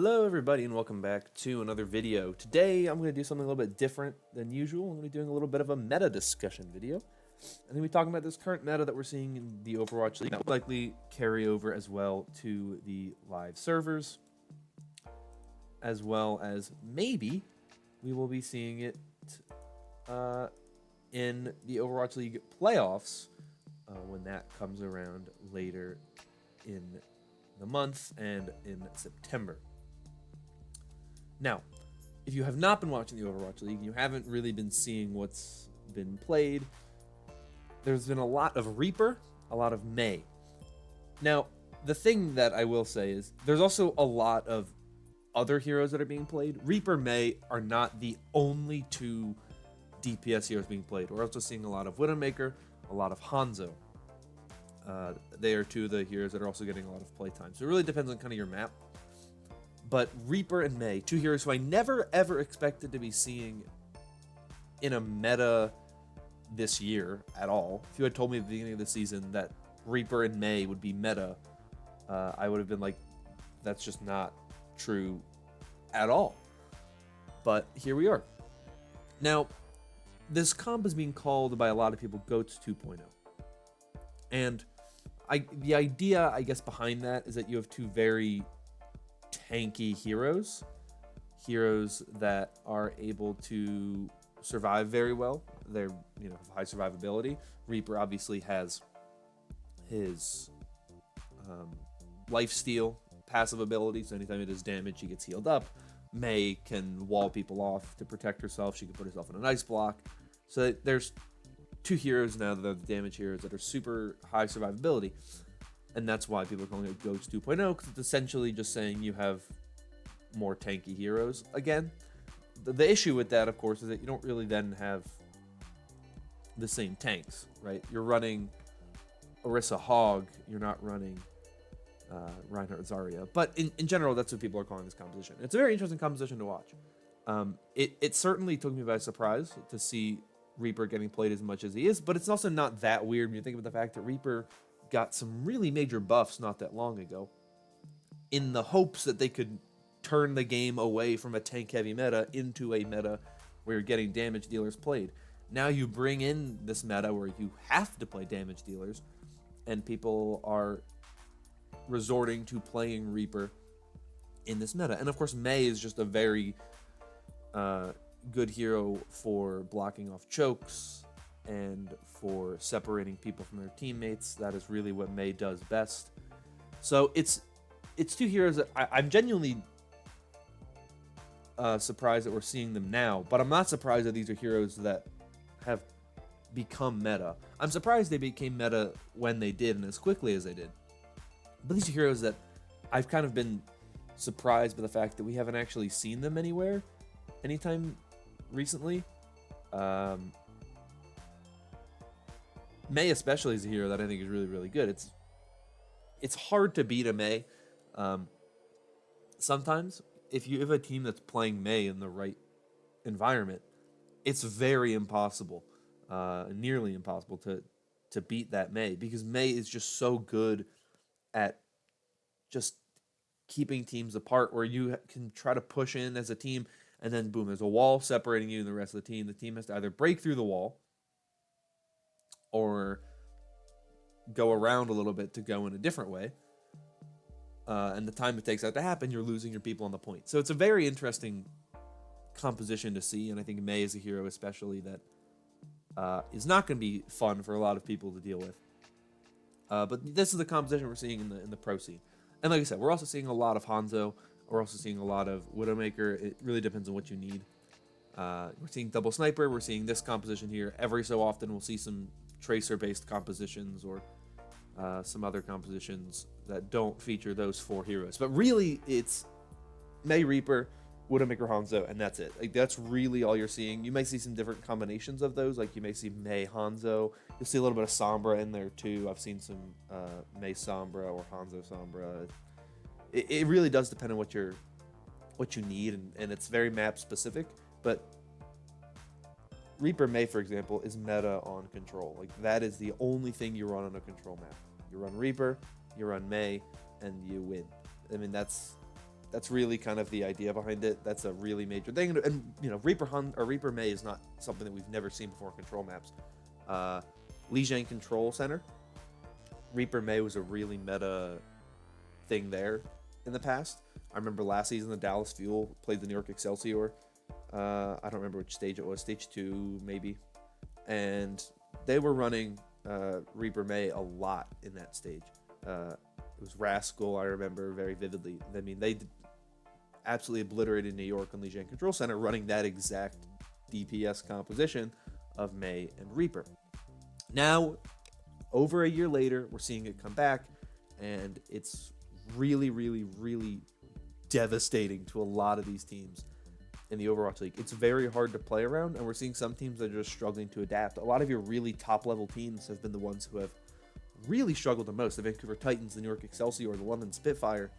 Hello everybody and welcome back to another video. Today I'm going to do something a little bit different than usual. I'm going to be doing a little bit of a meta discussion video. I'm going to be talking about this current meta that we're seeing in the Overwatch League that will likely carry over as well to the live servers, as well as maybe we will be seeing it in the Overwatch League playoffs when that comes around later in the month and in September. Now, if you have not been watching the Overwatch League, you haven't really been seeing what's been played, there's been a lot of Reaper, a lot of Mei. Now, the thing that I will say is there's also a lot of other heroes that are being played. Reaper, Mei are not the only two DPS heroes being played. We're also seeing a lot of Widowmaker, a lot of Hanzo. They are two of the heroes that are also getting a lot of playtime. So it really depends on kind of your map. But Reaper and Mei, two heroes who I never ever expected to be seeing in a meta this year at all. If you had told me at the beginning of the season that Reaper and Mei would be meta, I would have been like, that's just not true at all. But here we are. Now, this comp is being called by a lot of people GOATS 2.0. And the idea, I guess, behind that is that you have two very tanky heroes that are able to survive very well. They're, have high survivability. Reaper obviously has his lifesteal passive ability, so anytime it does damage, he gets healed up. Mei can wall people off to protect herself. She can put herself in an ice block. So there's two heroes now that are the damage heroes that are super high survivability. And that's why people are calling it GOATS 2.0, because it's essentially just saying you have more tanky heroes again. The issue with that, of course, is that you don't really then have the same tanks, right? You're running Orisa Hog, you're not running Reinhardt Zarya. But in general, that's what people are calling this composition. It's a very interesting composition to watch. It certainly took me by surprise to see Reaper getting played as much as he is, but it's also not that weird when you think about the fact that Reaper got some really major buffs not that long ago in the hopes that they could turn the game away from a tank-heavy meta into a meta where you're getting damage dealers played. Now you bring in this meta where you have to play damage dealers, and people are resorting to playing Reaper in this meta. And of course, Mei is just a very good hero for blocking off chokes and for separating people from their teammates. That is really what Mei does best. So it's two heroes that I'm genuinely surprised that we're seeing them now, but I'm not surprised that these are heroes that have become meta. I'm surprised they became meta when they did and as quickly as they did. But these are heroes that I've kind of been surprised by the fact that we haven't actually seen them anywhere anytime recently. Mei especially is a hero that I think is really, really good. It's hard to beat a Mei. Sometimes, if you have a team that's playing Mei in the right environment, it's very impossible, nearly impossible to beat that Mei, because Mei is just so good at just keeping teams apart, where you can try to push in as a team, and then boom, there's a wall separating you and the rest of the team. The team has to either break through the wall or go around a little bit to go in a different way. And the time it takes that to happen, you're losing your people on the point. So it's a very interesting composition to see, and I think Mei is a hero especially that is not going to be fun for a lot of people to deal with. But this is the composition we're seeing in the pro scene. And like I said, we're also seeing a lot of Hanzo. We're also seeing a lot of Widowmaker. It really depends on what you need. We're seeing double sniper. We're seeing this composition here. Every so often, we'll see some tracer-based compositions or some other compositions that don't feature those four heroes. But really, it's Mei, Reaper, Widowmaker, Hanzo, and that's it. Like, that's really all you're seeing. You may see some different combinations of those. Like, you may see Mei, Hanzo. You'll see a little bit of Sombra in there, too. I've seen some Mei Sombra or Hanzo Sombra. It really does depend on what you need, and it's very map specific. But Reaper Mei, for example, is meta on control. Like, that is the only thing you run on a control map. You run Reaper, you run Mei, and you win. I mean, that's That's really kind of the idea behind it. That's a really major thing. And Reaper Hunt or Reaper May is not something that we've never seen before in control maps. Lijiang Control Center, Reaper May was a really meta thing there in the past. I remember last season the Dallas Fuel played the New York Excelsior. I don't remember which stage it was, stage 2 maybe. And they were running Reaper May a lot in that stage. It was Rascal, I remember very vividly. I mean, they absolutely obliterated New York on Lijiang Control Center running that exact DPS composition of May and Reaper. Now, over a year later, we're seeing it come back, and it's really, really, really devastating to a lot of these teams in the Overwatch League. It's very hard to play around, and we're seeing some teams that are just struggling to adapt. A lot of your really top-level teams have been the ones who have really struggled the most. The Vancouver Titans, the New York Excelsior, the London Spitfire.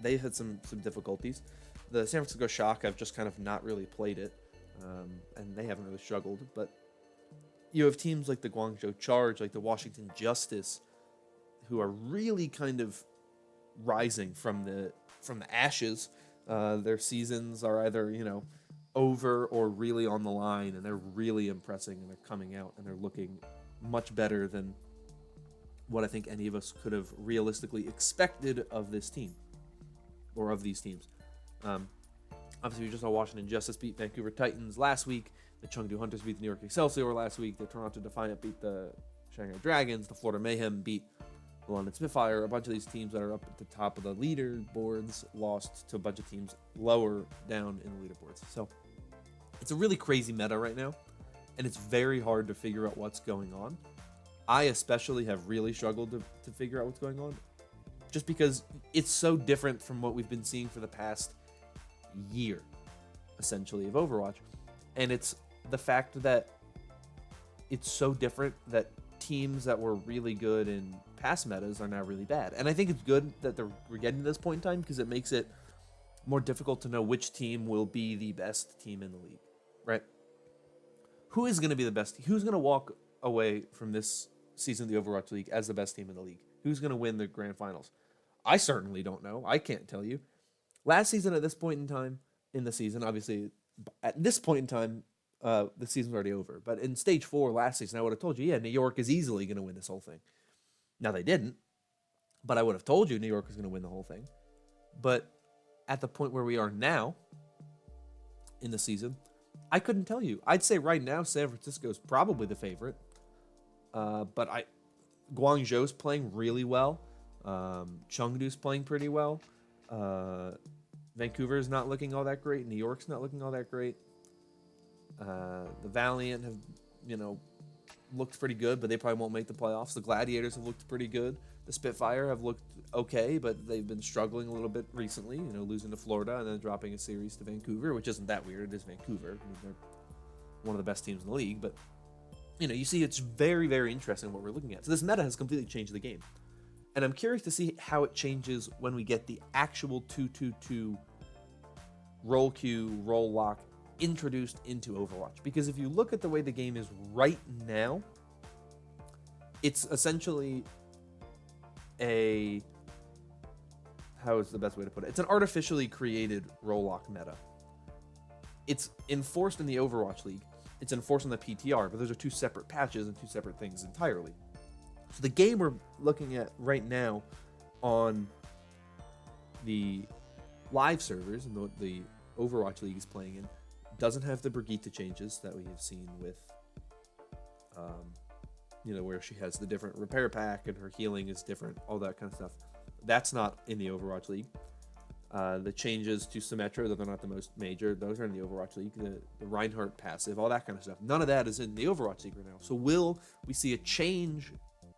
They've had some difficulties. The San Francisco Shock have just kind of not really played it, and they haven't really struggled. But you have teams like the Guangzhou Charge, like the Washington Justice, who are really kind of rising from the ashes. Their seasons are either over or really on the line, and they're really impressing, and they're coming out and they're looking much better than what I think any of us could have realistically expected of this team or of these teams. Obviously, we just saw Washington Justice beat Vancouver Titans last week. The Chengdu Hunters beat the New York Excelsior last week. The Toronto Defiant beat the Shanghai Dragons. The Florida Mayhem beat the London Spitfire. A bunch of these teams that are up at the top of the leaderboards lost to a bunch of teams lower down in the leaderboards. So it's a really crazy meta right now, and it's very hard to figure out what's going on. I especially have really struggled to figure out what's going on, just because it's so different from what we've been seeing for the past year, essentially, of Overwatch. And it's the fact that it's so different that teams that were really good in past metas are now really bad. And I think it's good that we're getting to this point in time, because it makes it more difficult to know which team will be the best team in the league, right? Who is going to be the best? Who's going to walk away from this season of the Overwatch League as the best team in the league? Who's going to win the grand finals? I certainly don't know. I can't tell you. Last season, at this point in time in the season, obviously, at this point in time, the season's already over. But in stage 4 last season, I would have told you, New York is easily going to win this whole thing. Now, they didn't, but I would have told you New York is going to win the whole thing. But at the point where we are now in the season, I couldn't tell you. I'd say right now San Francisco is probably the favorite. But Guangzhou's playing really well. Chengdu's playing pretty well. Vancouver's not looking all that great. New York's not looking all that great. The Valiant have, looked pretty good, but they probably won't make the playoffs. The Gladiators have looked pretty good. The Spitfire have looked okay, but they've been struggling a little bit recently, losing to Florida and then dropping a series to Vancouver, which isn't that weird. It is Vancouver. I mean, they're one of the best teams in the league, but, you see it's very, very interesting what we're looking at. So this meta has completely changed the game. And I'm curious to see how it changes when we get the actual 2-2-2 roll queue, roll lock introduced into Overwatch. Because if you look at the way the game is right now, it's essentially how is the best way to put it? It's an artificially created roll lock meta. It's enforced in the Overwatch League. It's enforced in the PTR, but those are two separate patches and two separate things entirely. So the game we're looking at right now on the live servers and the Overwatch League is playing in doesn't have the Brigitte changes that we have seen with, where she has the different repair pack and her healing is different, all that kind of stuff. That's not in the Overwatch League. The changes to Symmetra, though they're not the most major, those are in the Overwatch League. The Reinhardt passive, all that kind of stuff. None of that is in the Overwatch League right now. So will we see a change?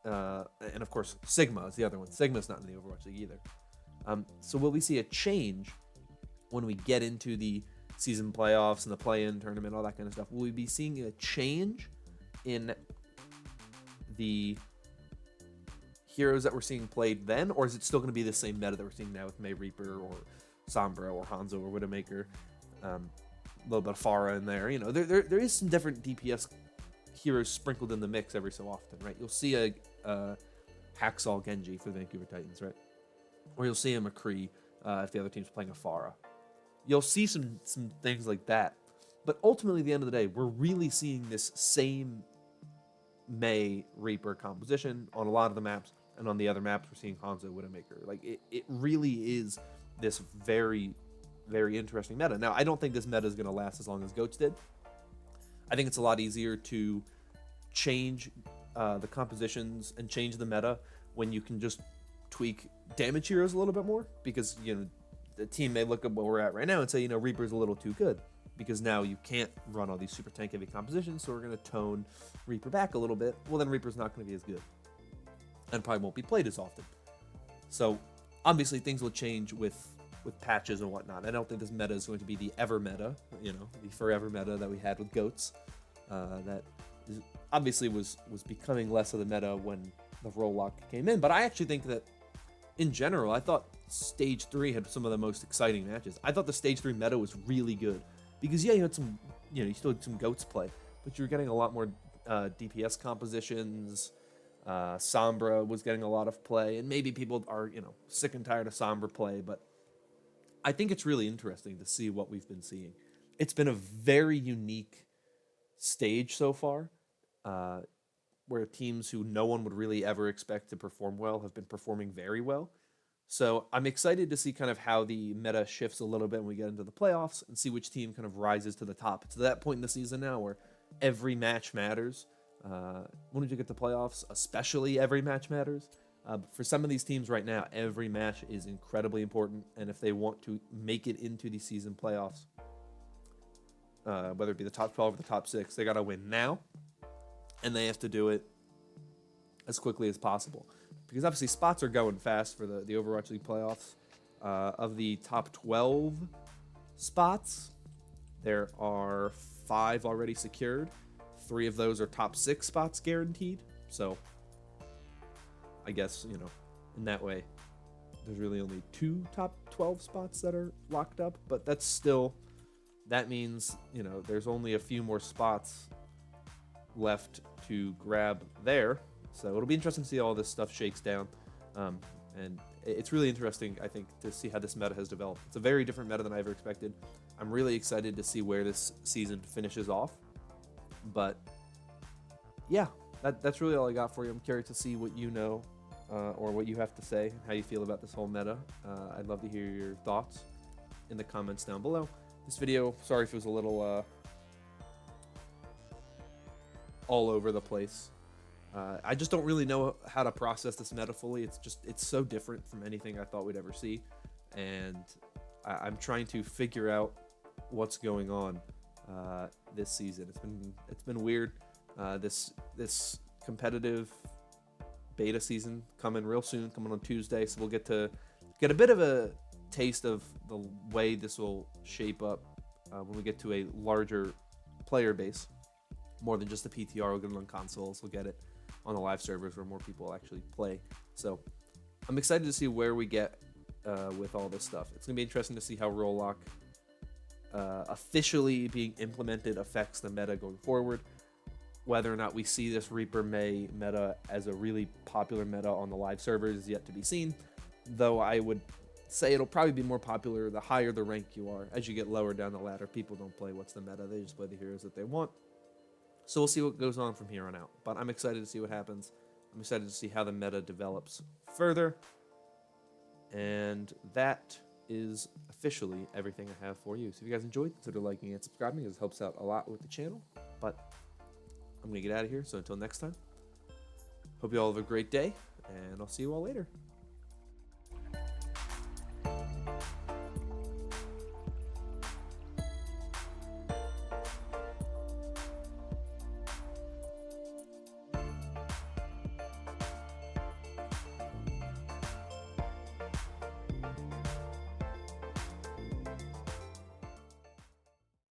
And of course, Sigma is the other one. Sigma's not in the Overwatch League either. So will we see a change when we get into the season playoffs and the play-in tournament, all that kind of stuff? Will we be seeing a change in the heroes that we're seeing played then, or is it still going to be the same meta that we're seeing now with May Reaper or Sombra or Hanzo or Widowmaker? A little bit of Pharah in there. There is some different DPS heroes sprinkled in the mix every so often, right? You'll see a Hacksaw Genji for the Vancouver Titans, right? or you'll see a McCree if the other team's playing a Pharah. You'll see some things like that. But ultimately, at the end of the day, we're really seeing this same Mei Reaper composition on a lot of the maps, and on the other maps, we're seeing Hanzo Widowmaker. Like, it really is this very, very interesting meta. Now, I don't think this meta is going to last as long as Goats did. I think it's a lot easier to change the compositions and change the meta when you can just tweak damage heroes a little bit more, because, you know, the team may look at where we're at right now and say, you know, Reaper's a little too good, because now you can't run all these super tank heavy compositions, so we're going to tone Reaper back a little bit. Well, then Reaper's not going to be as good and probably won't be played as often. So obviously things will change with patches and whatnot. I don't think this meta is going to be the ever meta, you know, the forever meta that we had with Goats. That obviously was becoming less of the meta when the role lock came in. But I actually think that in general, I thought Stage 3 had some of the most exciting matches. I thought the Stage 3 meta was really good. Because, yeah, you had some, you know, you still had some Goats play, but you were getting a lot more DPS compositions. Sombra was getting a lot of play, and maybe people are, you know, sick and tired of Sombra play, but I think it's really interesting to see what we've been seeing. It's been a very unique stage so far, where teams who no one would really ever expect to perform well have been performing very well. So I'm excited to see kind of how the meta shifts a little bit when we get into the playoffs and see which team kind of rises to the top. It's that point in the season now where every match matters. When did you get to playoffs? Especially every match matters. For some of these teams right now, every match is incredibly important. And if they want to make it into the season playoffs, whether it be the top 12 or the top 6, they got to win now. And they have to do it as quickly as possible. Because obviously spots are going fast for the Overwatch League playoffs. Of the top 12 spots, there are 5 already secured. 3 of those are top 6 spots guaranteed. So I guess, you know, in that way, there's really only 2 top 12 spots that are locked up. But that's still, that means, you know, there's only a few more spots left to grab there. So it'll be interesting to see how all this stuff shakes down. And it's really interesting, I think, to see how this meta has developed. It's a very different meta than I ever expected. I'm really excited to see where this season finishes off. But yeah, that's really all I got for you. I'm curious to see what you know, or what you have to say, how you feel about this whole meta. I'd love to hear your thoughts in the comments down below. This video, sorry if it was a little all over the place. I just don't really know how to process this meta fully. It's so different from anything I thought we'd ever see, and I'm trying to figure out what's going on this season. It's been weird. This competitive beta season coming real soon, coming on Tuesday, so we'll get to get a bit of a taste of the way this will shape up when we get to a larger player base. More than just the PTR, we'll get it on consoles, we'll get it on the live servers where more people actually play. So I'm excited to see where we get with all this stuff. It's going to be interesting to see how role lock officially being implemented affects the meta going forward. Whether or not we see this Reaper Mei meta as a really popular meta on the live servers is yet to be seen, though I would say it'll probably be more popular the higher the rank you are. As you get lower down the ladder, people don't play what's the meta, they just play the heroes that they want. So we'll see what goes on from here on out. But I'm excited to see what happens. I'm excited to see how the meta develops further. And that is officially everything I have for you. So if you guys enjoyed, consider liking and subscribing. It helps out a lot with the channel. But I'm going to get out of here. So until next time, hope you all have a great day. And I'll see you all later.